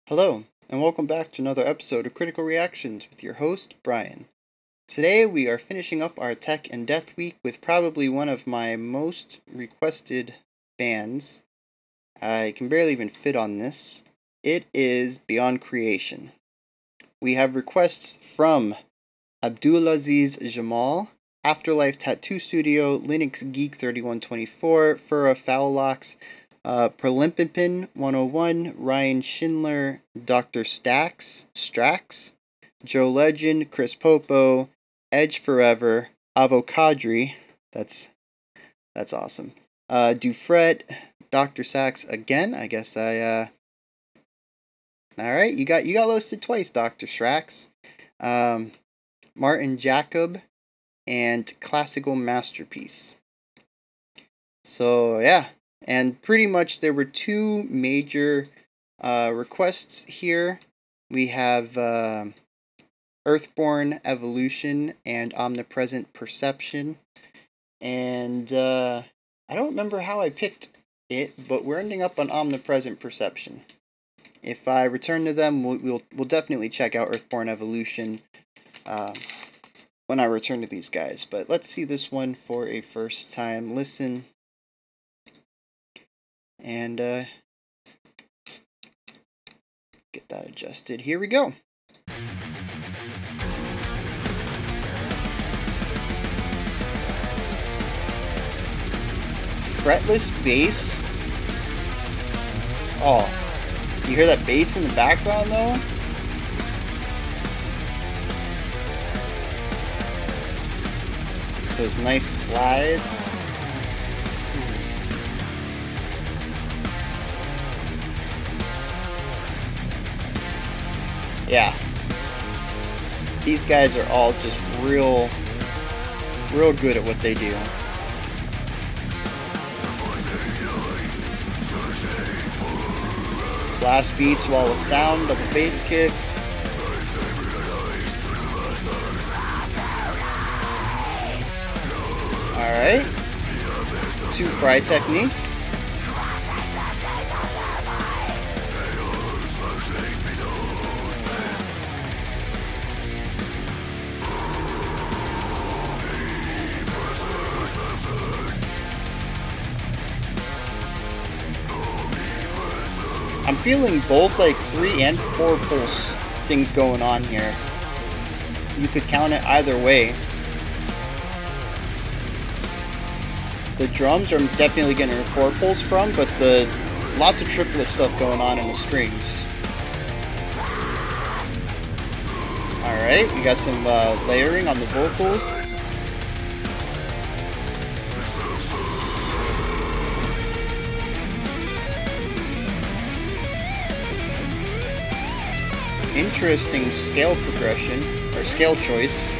Hello, and welcome back to another episode of Critical Reactions with your host, Bryan. Today we are finishing up our Tech and Death Week with probably one of my most requested bands. I can barely even fit on this. It is Beyond Creation. We have requests from Abdulaziz Jamal, Afterlife Tattoo Studio, Linux Geek 3124, Fura Fowlocks, Perlimpipin 101, Ryan Schindler, Dr. Strax, Joe Legend, Chris Popo, Edge Forever, Avocadri, that's awesome. Dufret, Dr. Sax again. I guess all right, you got listed twice, Dr. Strax. Martin Jacob and Classical Masterpiece. So yeah. And pretty much there were two major requests here. We have Earthborn Evolution and Omnipresent Perception. And I don't remember how I picked it, but we're ending up on Omnipresent Perception. If I return to them, we'll definitely check out Earthborn Evolution when I return to these guys. But let's see this one for a first time listen. And get that adjusted. Here we go. Fretless bass. Oh, you hear that bass in the background though? Those nice slides. Yeah, these guys are all just real good at what they do. Blast beats while the sound of the bass kicks. Alright, two fry techniques. I'm feeling both like 3 and 4 pulse things going on here. You could count it either way. The drums are definitely getting a 4 pulse from, but the lots of triplet stuff going on in the strings. Alright, we got some layering on the vocals. Interesting scale progression, or scale choice.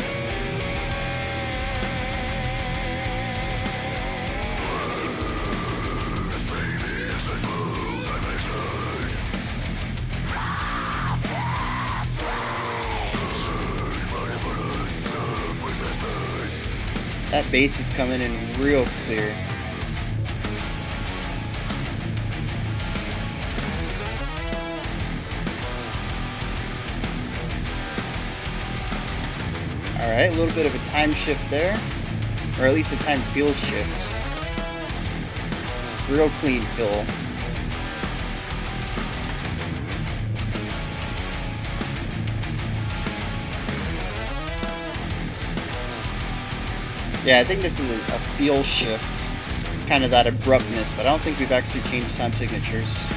That bass is coming in real clear. Alright, a little bit of a time shift there, or at least a time feel shift. Real clean fill. Yeah, I think this is a feel shift, kind of that abruptness, but I don't think we've actually changed time signatures.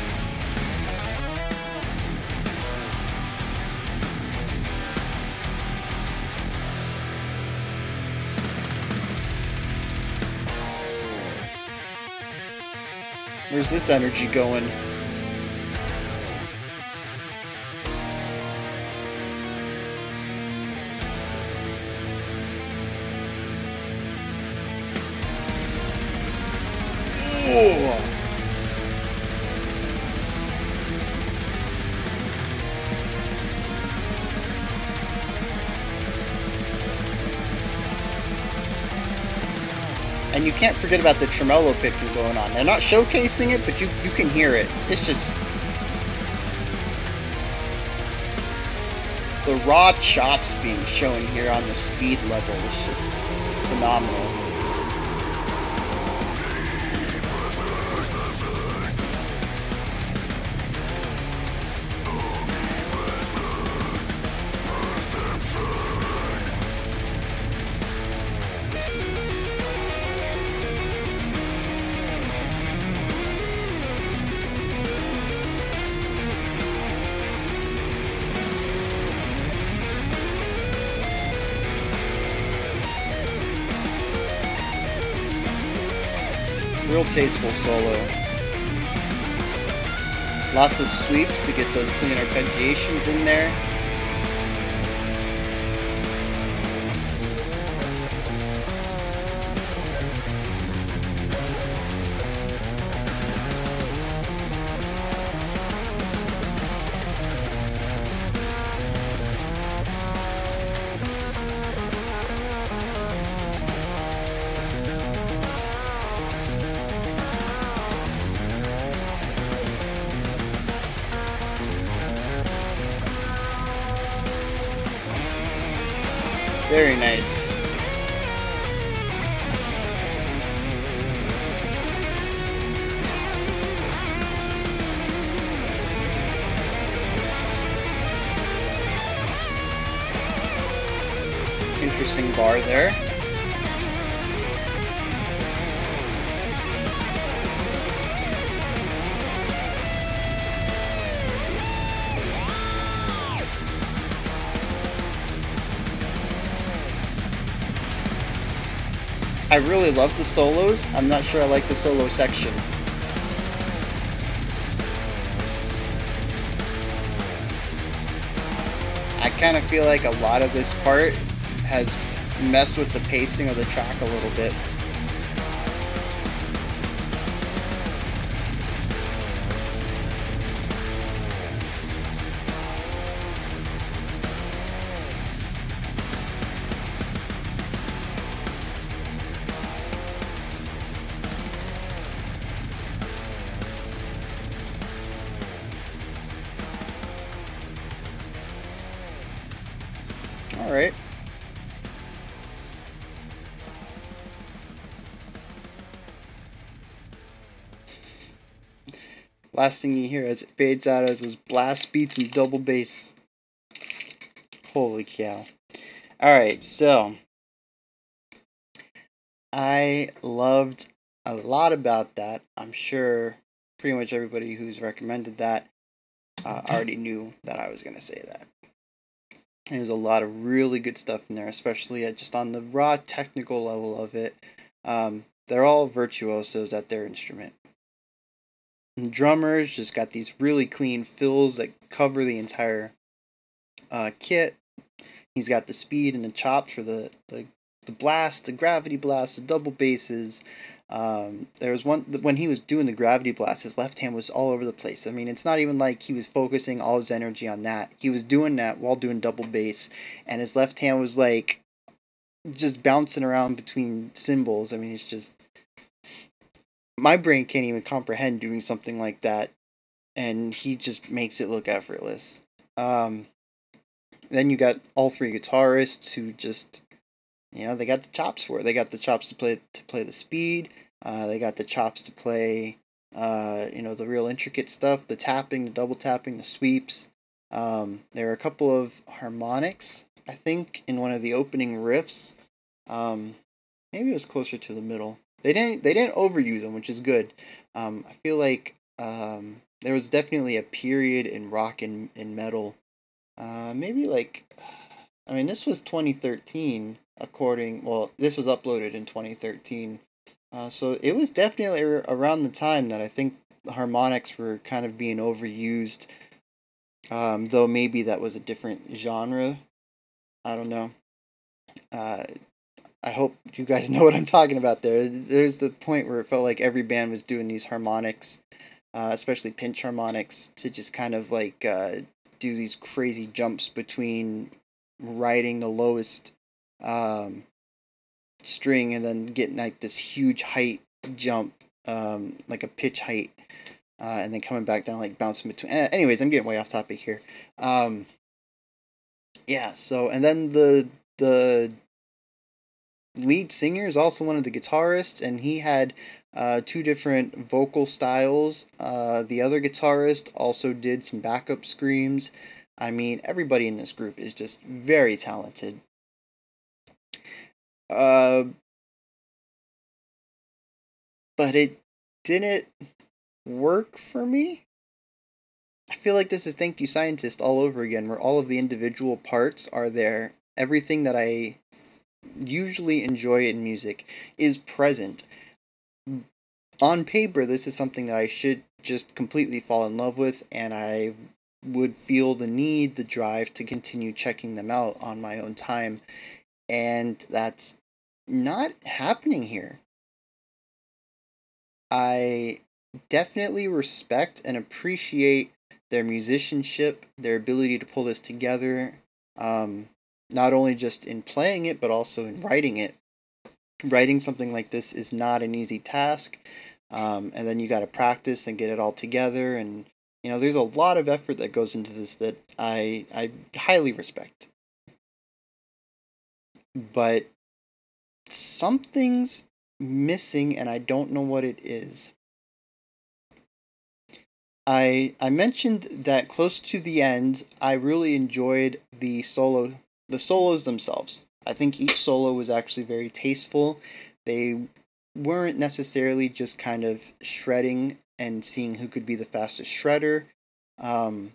Where's this energy going? Oh. And you can't forget about the tremolo picking going on. They're not showcasing it, but you can hear it. It's just The raw chops being shown here on the speed level is just phenomenal. Real tasteful solo. Lots of sweeps to get those clean arpeggiations in there. Very nice. Interesting bar there. I really love the solos. I'm not sure I like the solo section. I kind of feel like a lot of this part has messed with the pacing of the track a little bit. All right. Last thing you hear as it fades out is those blast beats and double bass. Holy cow. Alright, so I loved a lot about that. I'm sure pretty much everybody who's recommended that already knew that I was going to say that. There's a lot of really good stuff in there, especially just on the raw technical level of it. They're all virtuosos at their instrument. And drummers just got these really clean fills that cover the entire kit. He's got the speed and the chops for the blast, the gravity blast, the double basses. There was one when he was doing the gravity blast, his left hand was all over the place. I mean, it's not even like he was focusing all his energy on that. He was doing that while doing double bass, and his left hand was like just bouncing around between cymbals. I mean, it's just, my brain can't even comprehend doing something like that, and he just makes it look effortless. Then you got all three guitarists who just, they got the chops for it. They got the chops to play the speed. They got the chops to play, the real intricate stuff, the tapping, the double tapping, the sweeps. There are a couple of harmonics, I think, in one of the opening riffs. Maybe it was closer to the middle. They didn't overuse them, which is good. I feel like there was definitely a period in rock and metal. Maybe this was 2013, this was uploaded in 2013. So it was definitely around the time that I think the harmonics were kind of being overused. Though maybe that was a different genre. I don't know. I hope you guys know what I'm talking about there. There's the point where it felt like every band was doing these harmonics, especially pinch harmonics, to just kind of do these crazy jumps between riding the lowest string and then getting this huge height jump, like a pitch height, and then coming back down, bouncing between. Anyways, I'm getting way off topic here. Yeah, so and then the lead singer is also one of the guitarists, and he had two different vocal styles. The other guitarist also did some backup screams. I mean, everybody in this group is just very talented. Uh, but it didn't work for me. I feel like this is Thank You Scientist all over again, where all of the individual parts are there. Everything that I usually enjoy in music is present. On paper, this is something that I should just completely fall in love with, and I would feel the need, the drive to continue checking them out on my own time, and that's not happening here. I definitely respect and appreciate their musicianship, their ability to pull this together, um, not only just in playing it, but also in writing it. Writing something like this is not an easy task, and then you got to practice and get it all together. And there's a lot of effort that goes into this that I highly respect. But something's missing, and I don't know what it is. I mentioned that close to the end, I really enjoyed the solos themselves. I think each solo was actually very tasteful. They weren't necessarily just kind of shredding and seeing who could be the fastest shredder, um,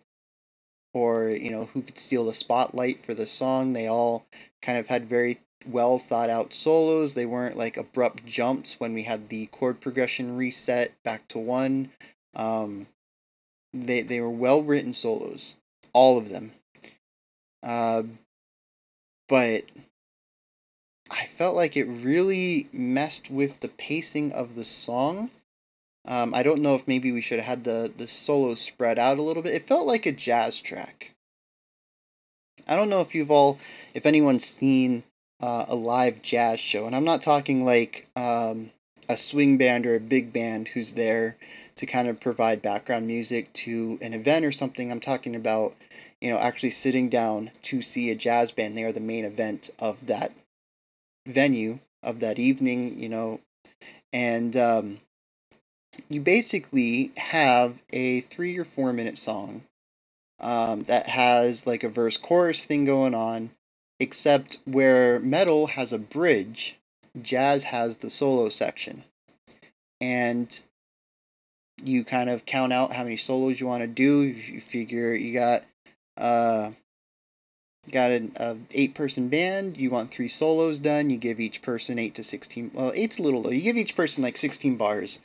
or who could steal the spotlight for the song. They all kind of had very well thought out solos. They weren't like abrupt jumps when we had the chord progression reset back to one. Um, they were well written solos, all of them. Uh, but I felt like it really messed with the pacing of the song. I don't know if maybe we should have had the solos spread out a little bit. It felt like a jazz track. I don't know if anyone's seen a live jazz show, and I'm not talking like a swing band or a big band who's there to kind of provide background music to an event or something. I'm talking about, actually sitting down to see a jazz band. They are the main event of that venue, of that evening, and you basically have a 3 or 4 minute song that has like a verse chorus thing going on, except where metal has a bridge, jazz has the solo section. And you kind of count out how many solos you want to do. You figure you uh got an 8-person band, you want 3 solos done, you give each person 8 to 16. Well, eight's a little low. You give each person like 16 bars.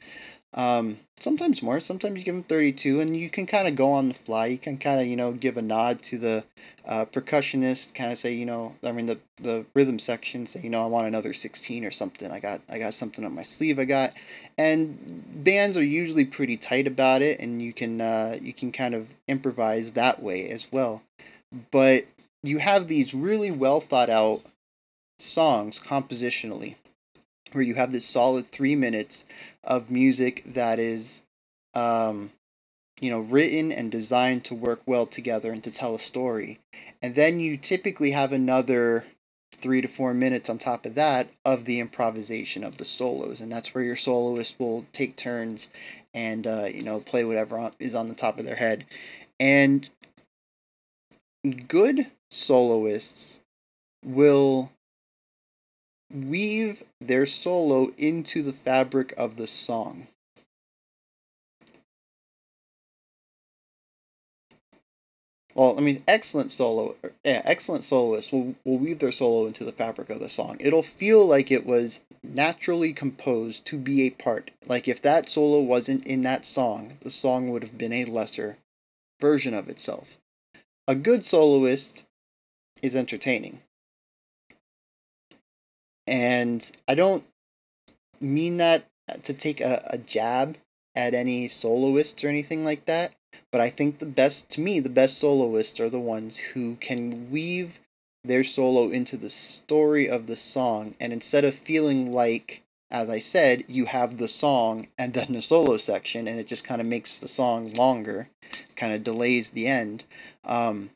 Sometimes more, sometimes you give them 32, and you can kind of go on the fly. You can kind of, give a nod to the percussionist, kind of say, the rhythm section, say, I want another 16 or something. I got something up my sleeve. And bands are usually pretty tight about it, and you can kind of improvise that way as well. But you have these really well thought out songs compositionally, where you have this solid 3 minutes of music that is, um, written and designed to work well together and to tell a story. And then you typically have another 3 to 4 minutes on top of that of the improvisation of the solos. And that's where your soloist will take turns and, play whatever is on the top of their head. And good soloists will weave their solo into the fabric of the song. Well, I mean, excellent soloists will weave their solo into the fabric of the song. It'll feel like it was naturally composed to be a part. Like if that solo wasn't in that song, the song would have been a lesser version of itself. A good soloist is entertaining. And I don't mean that to take a jab at any soloists or anything like that, but I think the best soloists are the ones who can weave their solo into the story of the song, and instead of feeling like, as I said, you have the song and then the solo section, and it just kind of makes the song longer, kind of delays the end. Um,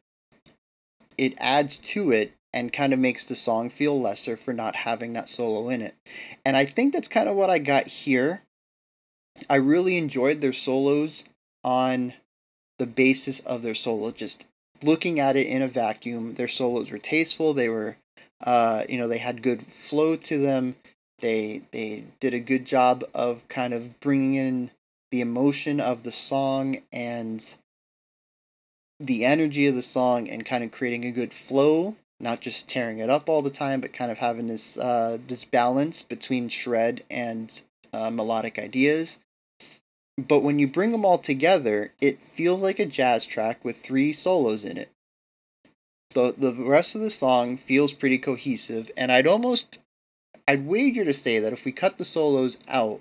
it adds to it and kind of makes the song feel lesser for not having that solo in it. And I think that's kind of what I got here. I really enjoyed their solos on the basis of their solo. Just looking at it in a vacuum, their solos were tasteful. They were, they had good flow to them. They did a good job of kind of bringing in the emotion of the song and the energy of the song and kind of creating a good flow, not just tearing it up all the time, but kind of having this balance between shred and melodic ideas. But when you bring them all together, it feels like a jazz track with 3 solos in it. The rest of the song feels pretty cohesive, and I'd wager to say that if we cut the solos out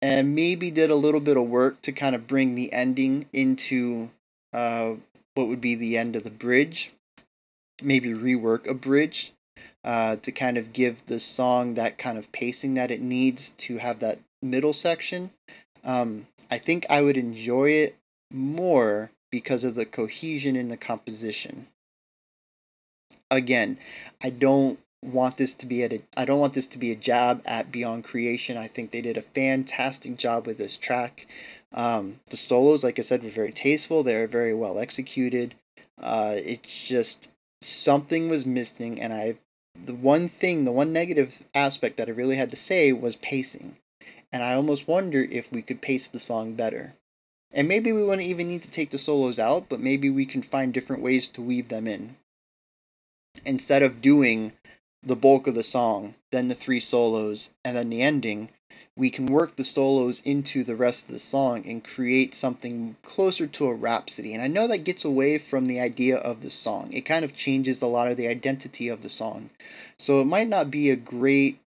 and maybe did a little bit of work to kind of bring the ending into what would be the end of the bridge, maybe rework a bridge to kind of give the song that kind of pacing that it needs to have that middle section. I think I would enjoy it more because of the cohesion in the composition. Again, I don't want this to be a jab at Beyond Creation. I think they did a fantastic job with this track. The solos, like I said, were very tasteful. They were very well executed. It's just something was missing, and the one negative aspect that I really had to say was pacing. And I almost wonder if we could pace the song better. And maybe we wouldn't even need to take the solos out, but maybe we can find different ways to weave them in. Instead of doing the bulk of the song, then the 3 solos, and then the ending, we can work the solos into the rest of the song and create something closer to a rhapsody. And I know that gets away from the idea of the song. It kind of changes a lot of the identity of the song. So it might not be a great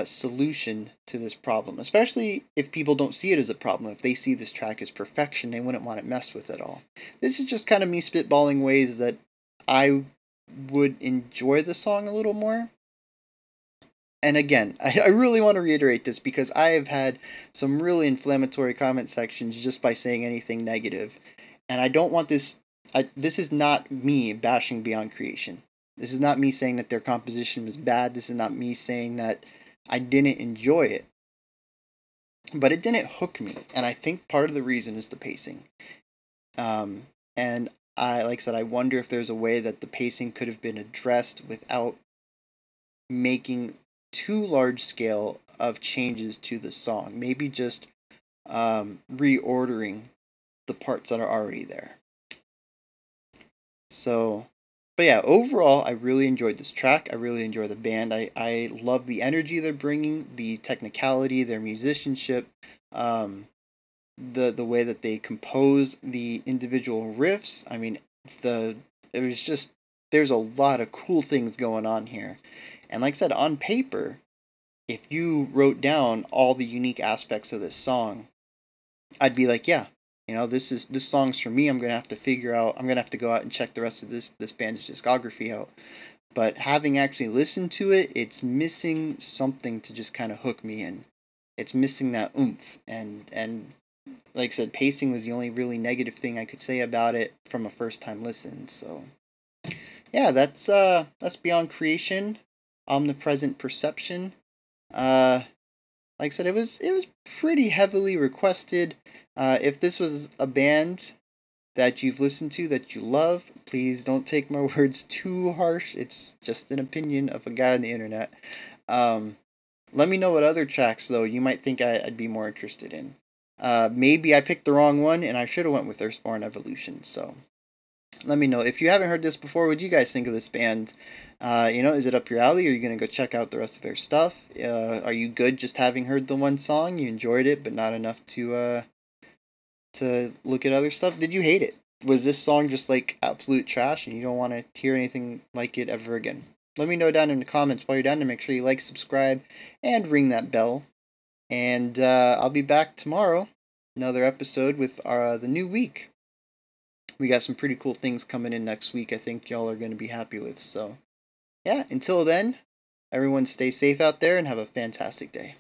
solution to this problem, especially if people don't see it as a problem. If they see this track as perfection, they wouldn't want it messed with at all. This is just kind of me spitballing ways that I would enjoy the song a little more. And again, I really want to reiterate this because I have had some really inflammatory comment sections just by saying anything negative. And I don't want this. This is not me bashing Beyond Creation. This is not me saying that their composition was bad. This is not me saying that I didn't enjoy it. But it didn't hook me. And I think part of the reason is the pacing. And like I said, I wonder if there's a way that the pacing could have been addressed without making too large scale of changes to the song. Maybe just reordering the parts that are already there. So, but yeah, overall, I really enjoyed this track. I really enjoy the band. I love the energy they're bringing, the technicality, their musicianship, the way that they compose the individual riffs. I mean, there's a lot of cool things going on here. And like I said, on paper, if you wrote down all the unique aspects of this song, I'd be like, yeah, this song's for me. I'm gonna have to go out and check the rest of this band's discography out. But having actually listened to it, it's missing something to just kind of hook me in. It's missing that oomph, and like I said, pacing was the only really negative thing I could say about it from a first time listen. So yeah, that's Beyond Creation, Omnipresent Perception. Like I said, it was pretty heavily requested. If this was a band that you've listened to that you love, please don't take my words too harsh. It's just an opinion of a guy on the internet. Let me know what other tracks though you might think I'd be more interested in. Maybe I picked the wrong one and I should have went with Earthborn Evolution. So let me know. If you haven't heard this before, what do you guys think of this band? Is it up your alley? Are you going to go check out the rest of their stuff? Are you good just having heard the one song? You enjoyed it, but not enough to look at other stuff? Did you hate it? Was this song just like absolute trash and you don't want to hear anything like it ever again? Let me know down in the comments while you're down to make sure you like, subscribe, and ring that bell. And I'll be back tomorrow, another episode with the new week. We got some pretty cool things coming in next week I think y'all are going to be happy with. So, yeah, until then, everyone stay safe out there and have a fantastic day.